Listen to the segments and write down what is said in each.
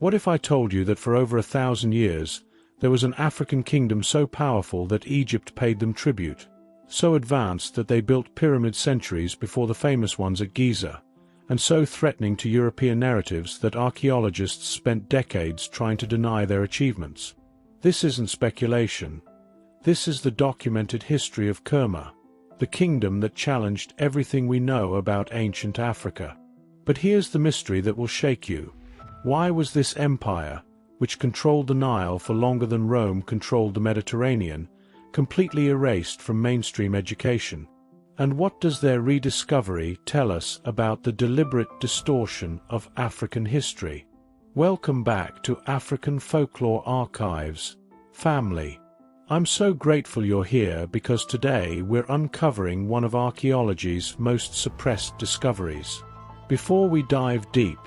What if I told you that for over 1,000 years, there was an African kingdom so powerful that Egypt paid them tribute, so advanced that they built pyramids centuries before the famous ones at Giza, and so threatening to European narratives that archaeologists spent decades trying to deny their achievements? This isn't speculation. This is the documented history of Kerma, the kingdom that challenged everything we know about ancient Africa. But here's the mystery that will shake you. Why was this empire, which controlled the Nile for longer than Rome controlled the Mediterranean, completely erased from mainstream education? And what does their rediscovery tell us about the deliberate distortion of African history? Welcome back to African Folklore Archives, family. I'm so grateful you're here because today we're uncovering one of archaeology's most suppressed discoveries. Before we dive deep,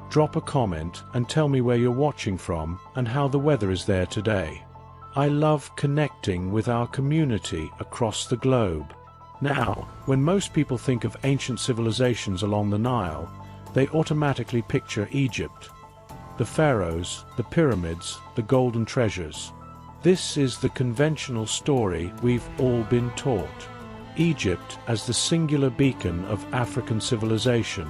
drop a comment and tell me where you're watching from and how the weather is there today. I love connecting with our community across the globe. Now, when most people think of ancient civilizations along the Nile, they automatically picture Egypt. The pharaohs, the pyramids, the golden treasures. This is the conventional story we've all been taught. Egypt as the singular beacon of African civilization,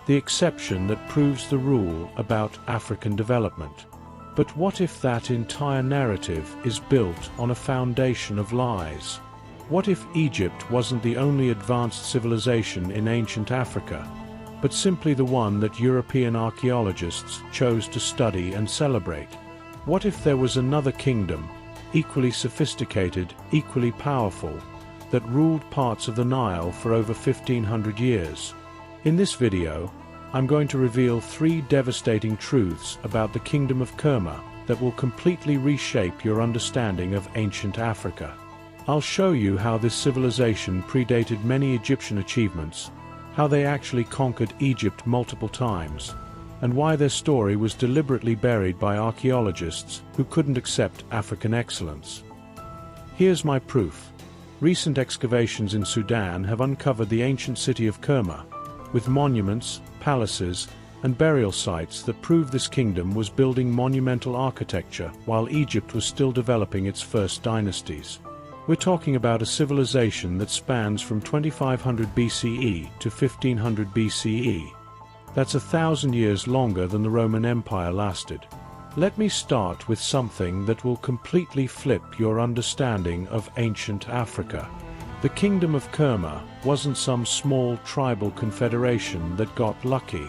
the exception that proves the rule about African development. But what if that entire narrative is built on a foundation of lies? What if Egypt wasn't the only advanced civilization in ancient Africa, but simply the one that European archaeologists chose to study and celebrate? What if there was another kingdom, equally sophisticated, equally powerful, that ruled parts of the Nile for over 1,500 years? In this video, I'm going to reveal 3 devastating truths about the Kingdom of Kerma that will completely reshape your understanding of ancient Africa. I'll show you how this civilization predated many Egyptian achievements, how they actually conquered Egypt multiple times, and why their story was deliberately buried by archaeologists who couldn't accept African excellence. Here's my proof. Recent excavations in Sudan have uncovered the ancient city of Kerma, with monuments, palaces, and burial sites that prove this kingdom was building monumental architecture while Egypt was still developing its first dynasties. We're talking about a civilization that spans from 2500 BCE to 1500 BCE. That's 1,000 years longer than the Roman Empire lasted. Let me start with something that will completely flip your understanding of ancient Africa. The Kingdom of Kerma wasn't some small tribal confederation that got lucky.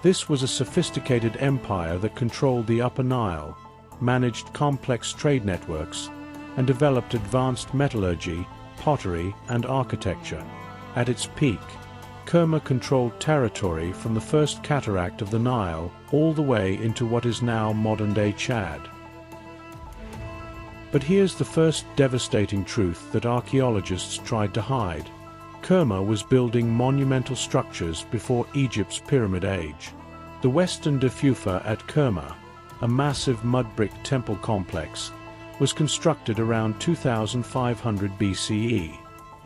This was a sophisticated empire that controlled the Upper Nile, managed complex trade networks, and developed advanced metallurgy, pottery, and architecture. At its peak, Kerma controlled territory from the first cataract of the Nile all the way into what is now modern-day Chad. But here's the first devastating truth that archaeologists tried to hide. Kerma was building monumental structures before Egypt's Pyramid Age. The Western Deffufa at Kerma, a massive mud-brick temple complex, was constructed around 2500 BCE.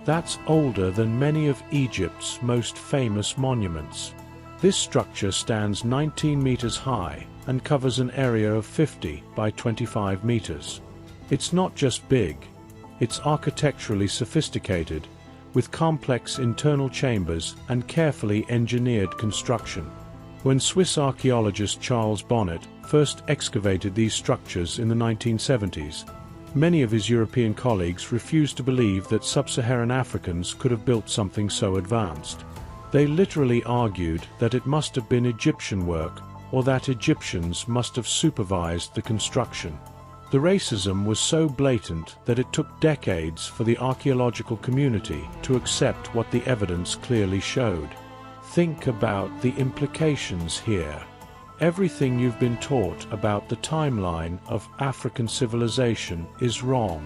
That's older than many of Egypt's most famous monuments. This structure stands 19 meters high and covers an area of 50 by 25 meters. It's not just big, it's architecturally sophisticated, with complex internal chambers and carefully engineered construction. When Swiss archaeologist Charles Bonnet first excavated these structures in the 1970s, many of his European colleagues refused to believe that sub-Saharan Africans could have built something so advanced. They literally argued that it must have been Egyptian work, or that Egyptians must have supervised the construction. The racism was so blatant that it took decades for the archaeological community to accept what the evidence clearly showed. Think about the implications here. Everything you've been taught about the timeline of African civilization is wrong.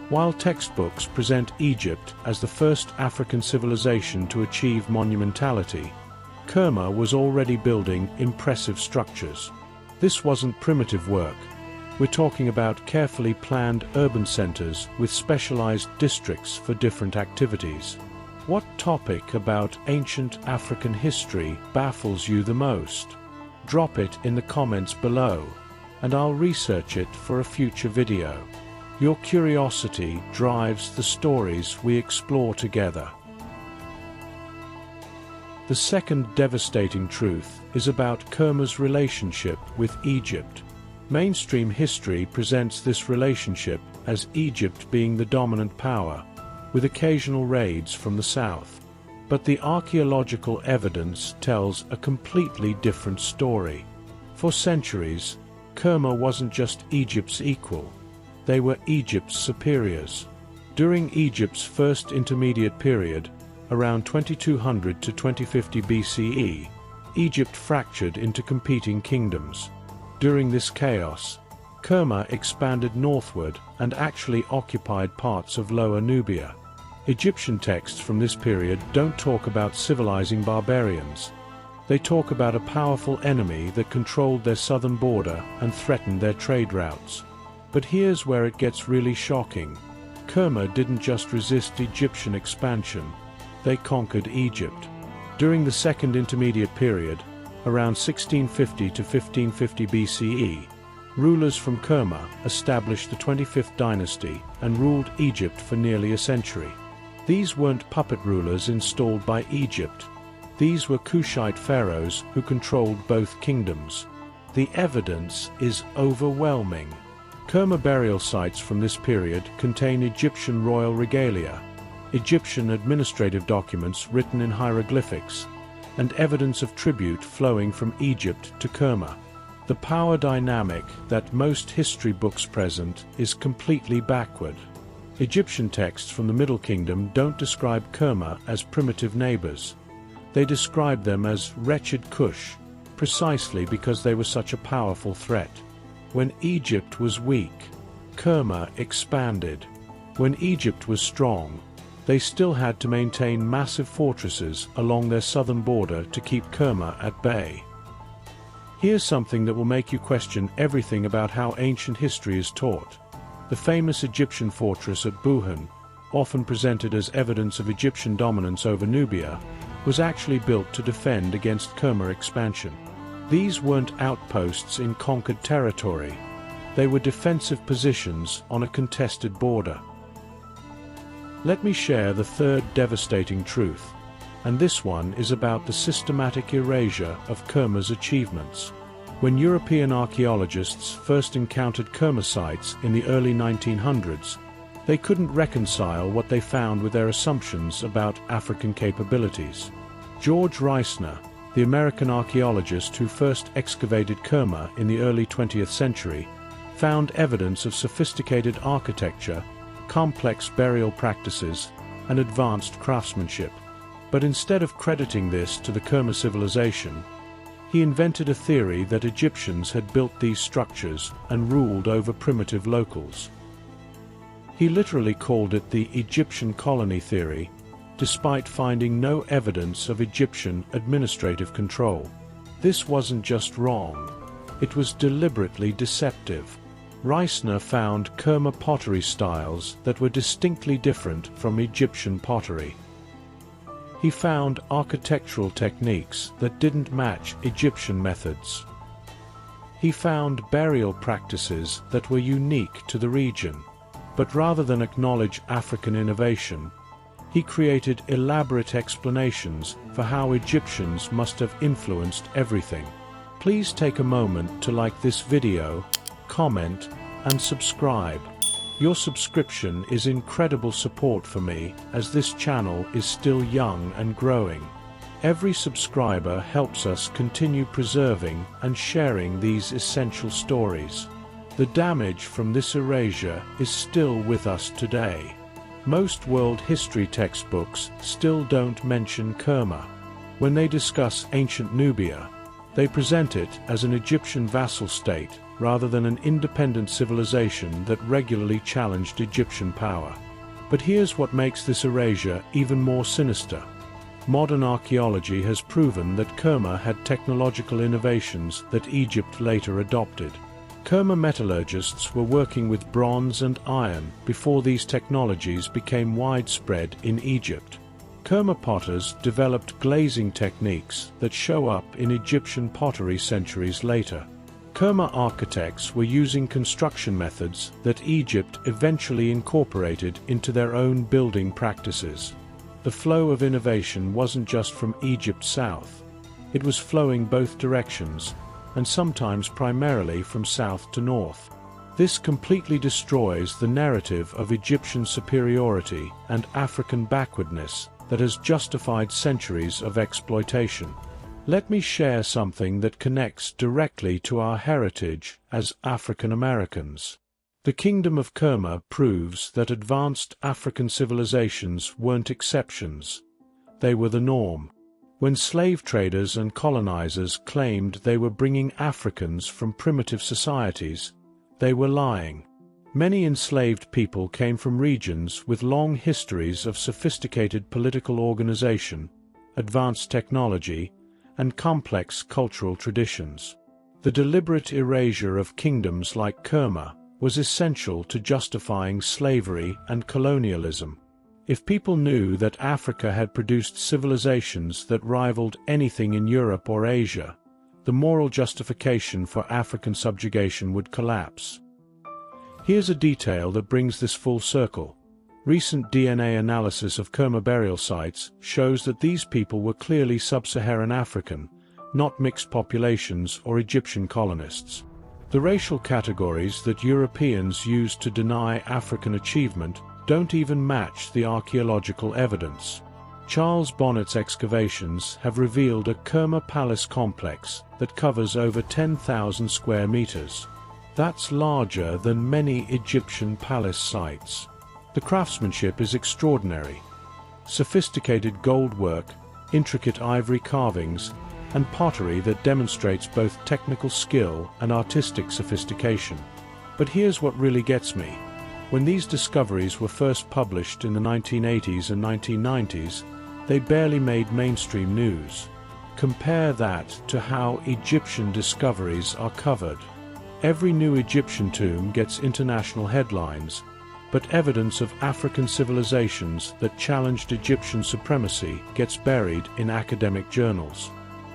While textbooks present Egypt as the first African civilization to achieve monumentality, Kerma was already building impressive structures. This wasn't primitive work. We're talking about carefully planned urban centers with specialized districts for different activities. What topic about ancient African history baffles you the most? drop it in the comments below, and I'll research it for a future video. Your curiosity drives the stories we explore together. The second devastating truth is about Kerma's relationship with Egypt. Mainstream history presents this relationship as Egypt being the dominant power, with occasional raids from the south. But the archaeological evidence tells a completely different story. For centuries, Kerma wasn't just Egypt's equal, they were Egypt's superiors. During Egypt's first intermediate period, around 2200 to 2050 BCE, Egypt fractured into competing kingdoms. During this chaos, Kerma expanded northward and actually occupied parts of Lower Nubia. Egyptian texts from this period don't talk about civilizing barbarians. They talk about a powerful enemy that controlled their southern border and threatened their trade routes. But here's where it gets really shocking. Kerma didn't just resist Egyptian expansion, they conquered Egypt. During the Second Intermediate Period, around 1650 to 1550 BCE, rulers from Kerma established the 25th dynasty and ruled Egypt for nearly a century. These weren't puppet rulers installed by Egypt. These were Kushite pharaohs who controlled both kingdoms. The evidence is overwhelming. Kerma burial sites from this period contain Egyptian royal regalia, Egyptian administrative documents written in hieroglyphics, and evidence of tribute flowing from Egypt to Kerma. The power dynamic that most history books present is completely backward. Egyptian texts from the Middle Kingdom don't describe Kerma as primitive neighbors. They describe them as wretched Kush, precisely because they were such a powerful threat. When Egypt was weak, Kerma expanded. When Egypt was strong, they still had to maintain massive fortresses along their southern border to keep Kerma at bay. Here's something that will make you question everything about how ancient history is taught. The famous Egyptian fortress at Buhan, often presented as evidence of Egyptian dominance over Nubia, was actually built to defend against Kerma expansion. These weren't outposts in conquered territory. They were defensive positions on a contested border. Let me share the third devastating truth, and this one is about the systematic erasure of Kerma's achievements. When European archaeologists first encountered Kerma sites in the early 1900s, they couldn't reconcile what they found with their assumptions about African capabilities. George Reisner, the American archaeologist who first excavated Kerma in the early 20th century, found evidence of sophisticated architecture, complex burial practices, and advanced craftsmanship. But instead of crediting this to the Kerma civilization, he invented a theory that Egyptians had built these structures and ruled over primitive locals. He literally called it the Egyptian colony theory, despite finding no evidence of Egyptian administrative control. This wasn't just wrong, it was deliberately deceptive. Reisner found Kerma pottery styles that were distinctly different from Egyptian pottery. He found architectural techniques that didn't match Egyptian methods. He found burial practices that were unique to the region. But rather than acknowledge African innovation, he created elaborate explanations for how Egyptians must have influenced everything. Please take a moment to like this video, comment, and subscribe. Your subscription is incredible support for me, as this channel is still young and growing. Every subscriber helps us continue preserving and sharing these essential stories. The damage from this erasure is still with us today. Most world history textbooks still don't mention Kerma. When they discuss ancient Nubia, they present it as an Egyptian vassal state rather than an independent civilization that regularly challenged Egyptian power. But here's what makes this erasure even more sinister. Modern archaeology has proven that Kerma had technological innovations that Egypt later adopted. Kerma metallurgists were working with bronze and iron before these technologies became widespread in Egypt. Kerma potters developed glazing techniques that show up in Egyptian pottery centuries later. Kerma architects were using construction methods that Egypt eventually incorporated into their own building practices. The flow of innovation wasn't just from Egypt south. It was flowing both directions, and sometimes primarily from south to north. This completely destroys the narrative of Egyptian superiority and African backwardness that has justified centuries of exploitation. Let me share something that connects directly to our heritage as African Americans. The Kingdom of Kerma proves that advanced African civilizations weren't exceptions. They were the norm. When slave traders and colonizers claimed they were bringing Africans from primitive societies, they were lying. Many enslaved people came from regions with long histories of sophisticated political organization, advanced technology, and complex cultural traditions. The deliberate erasure of kingdoms like Kerma was essential to justifying slavery and colonialism. If people knew that Africa had produced civilizations that rivaled anything in Europe or Asia, the moral justification for African subjugation would collapse. Here's a detail that brings this full circle. Recent DNA analysis of Kerma burial sites shows that these people were clearly sub-Saharan African, not mixed populations or Egyptian colonists. The racial categories that Europeans used to deny African achievement don't even match the archaeological evidence. Charles Bonnet's excavations have revealed a Kerma palace complex that covers over 10,000 square meters. That's larger than many Egyptian palace sites. The craftsmanship is extraordinary. Sophisticated gold work, intricate ivory carvings, and pottery that demonstrates both technical skill and artistic sophistication. But here's what really gets me. When these discoveries were first published in the 1980s and 1990s, they barely made mainstream news. Compare that to how Egyptian discoveries are covered. Every new Egyptian tomb gets international headlines, but evidence of African civilizations that challenged Egyptian supremacy gets buried in academic journals.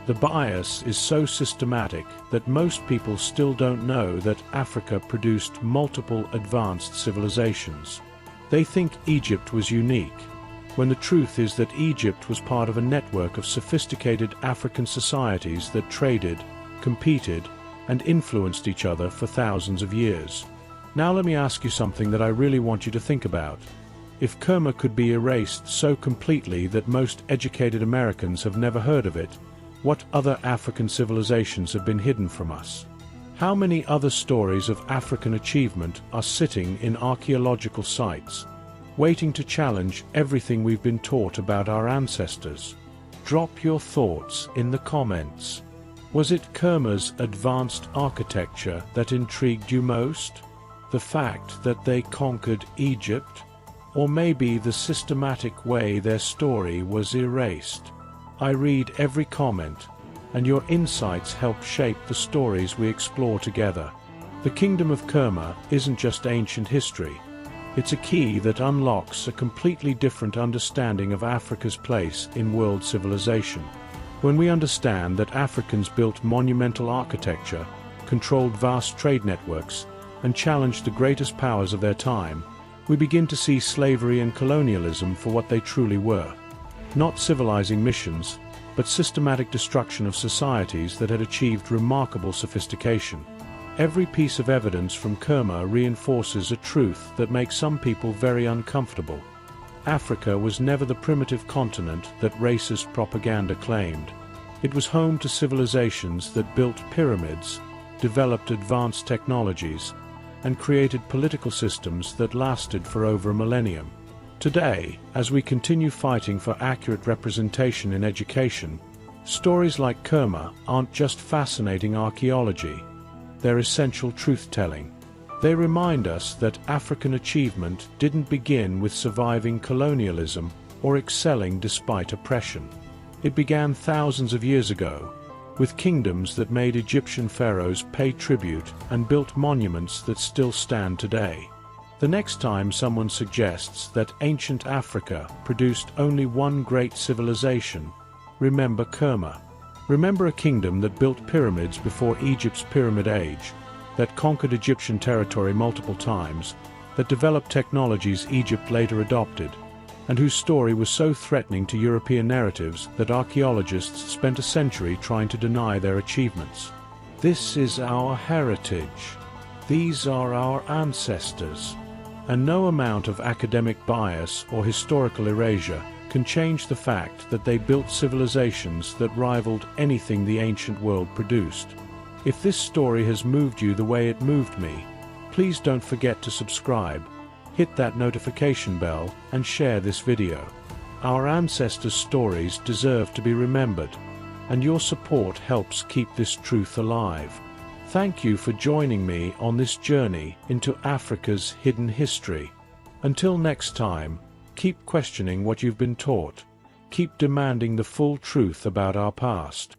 The bias is so systematic that most people still don't know that Africa produced multiple advanced civilizations. They think Egypt was unique, when the truth is that Egypt was part of a network of sophisticated African societies that traded, competed, and influenced each other for thousands of years. Now let me ask you something that I really want you to think about. If Kerma could be erased so completely that most educated Americans have never heard of it, what other African civilizations have been hidden from us? How many other stories of African achievement are sitting in archaeological sites, waiting to challenge everything we've been taught about our ancestors? Drop your thoughts in the comments. Was it Kerma's advanced architecture that intrigued you most? The fact that they conquered Egypt? Or maybe the systematic way their story was erased? I read every comment, and your insights help shape the stories we explore together. The Kingdom of Kerma isn't just ancient history. It's a key that unlocks a completely different understanding of Africa's place in world civilization. When we understand that Africans built monumental architecture, controlled vast trade networks, and challenged the greatest powers of their time, we begin to see slavery and colonialism for what they truly were. Not civilizing missions, but systematic destruction of societies that had achieved remarkable sophistication. Every piece of evidence from Kerma reinforces a truth that makes some people very uncomfortable. Africa was never the primitive continent that racist propaganda claimed. It was home to civilizations that built pyramids, developed advanced technologies, and created political systems that lasted for over a millennium. Today, as we continue fighting for accurate representation in education, stories like Kerma aren't just fascinating archaeology, they're essential truth-telling. They remind us that African achievement didn't begin with surviving colonialism or excelling despite oppression. It began thousands of years ago, with kingdoms that made Egyptian pharaohs pay tribute and built monuments that still stand today. The next time someone suggests that ancient Africa produced only one great civilization, remember Kerma. Remember a kingdom that built pyramids before Egypt's Pyramid Age, that conquered Egyptian territory multiple times, that developed technologies Egypt later adopted, and whose story was so threatening to European narratives that archaeologists spent a century trying to deny their achievements. This is our heritage. These are our ancestors. And no amount of academic bias or historical erasure can change the fact that they built civilizations that rivaled anything the ancient world produced. If this story has moved you the way it moved me, please don't forget to subscribe, hit that notification bell, and share this video. Our ancestors' stories deserve to be remembered, and your support helps keep this truth alive. Thank you for joining me on this journey into Africa's hidden history. Until next time, keep questioning what you've been taught. Keep demanding the full truth about our past.